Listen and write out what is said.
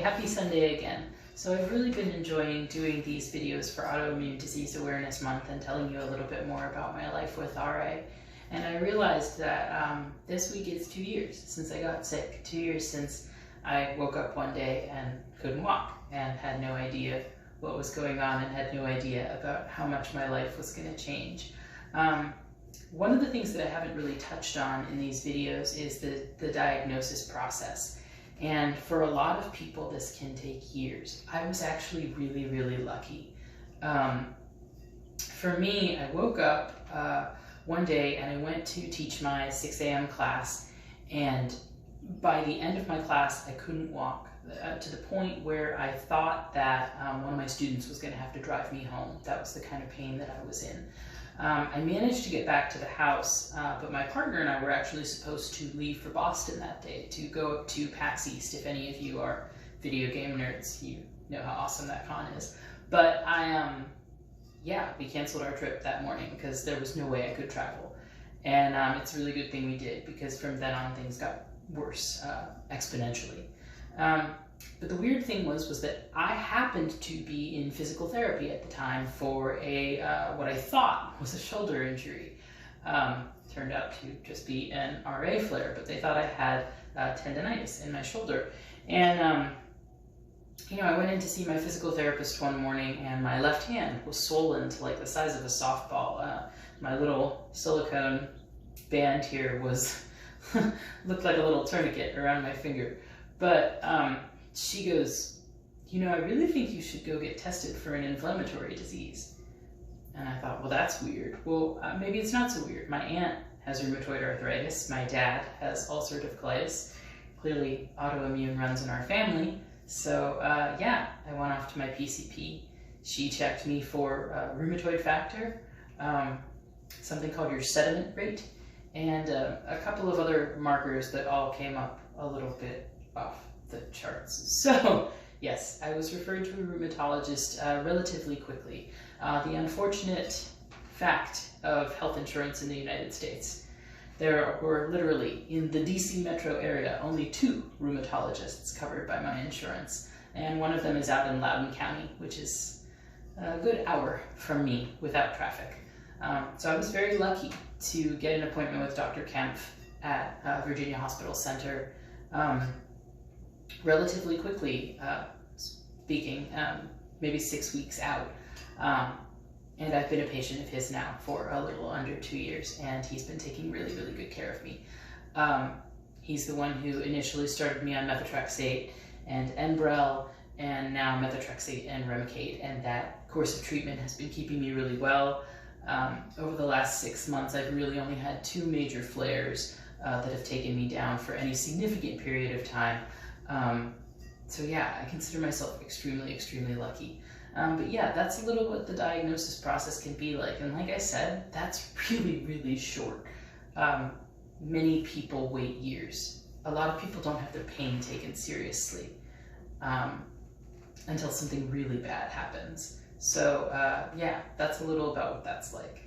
happy Sunday again. So I've really been enjoying doing these videos for Autoimmune Disease Awareness Month and telling you a little bit more about my life with RA. And I realized that this week it's 2 years since I got sick. 2 years since I woke up one day and couldn't walk and had no idea what was going on and had no idea about how much my life was going to change. One of the things that I haven't really touched on in these videos is the diagnosis process. And for a lot of people, this can take years. I was actually really, really lucky. For me, I woke up one day and I went to teach my 6 a.m. class, and by the end of my class, I couldn't walk to the point where I thought that one of my students was going to have to drive me home. That was the kind of pain that I was in. I managed to get back to the house, but my partner and I were actually supposed to leave for Boston that day to go up to PAX East. If any of you are video game nerds, you know how awesome that con is. But we canceled our trip that morning because there was no way I could travel. And it's a really good thing we did, because from then on things got worse exponentially. But the weird thing was that I happened to be in physical therapy at the time for a what I thought was a shoulder injury. Turned out to just be an RA flare, but they thought I had tendonitis in my shoulder. And I went in to see my physical therapist one morning, and my left hand was swollen to like the size of a softball. My little silicone band here was looked like a little tourniquet around my finger. But she goes, I really think you should go get tested for an inflammatory disease. And I thought, well, that's weird. Well, maybe it's not so weird. My aunt has rheumatoid arthritis. My dad has ulcerative colitis. Clearly, autoimmune runs in our family. So I went off to my PCP. She checked me for rheumatoid factor, something called your sediment rate, and a couple of other markers that all came up a little bit off the charts. So yes, I was referred to a rheumatologist relatively quickly. The unfortunate fact of health insurance in the United States: there were literally, in the DC metro area, only 2 rheumatologists covered by my insurance, and one of them is out in Loudoun County, which is a good hour from me without traffic. So I was very lucky to get an appointment with Dr. Kempf at Virginia Hospital Center relatively quickly, speaking, maybe 6 weeks out. And I've been a patient of his now for a little under 2 years, and he's been taking really, really good care of me. He's the one who initially started me on methotrexate and Enbrel, and now methotrexate and Remicade, and that course of treatment has been keeping me really well. Over the last 6 months, I've really only had 2 major flares that have taken me down for any significant period of time. So yeah, I consider myself extremely, extremely lucky. But yeah, that's a little what the diagnosis process can be like. And like I said, that's really, really short. Many people wait years. A lot of people don't have their pain taken seriously until something really bad happens. So yeah, that's a little about what that's like.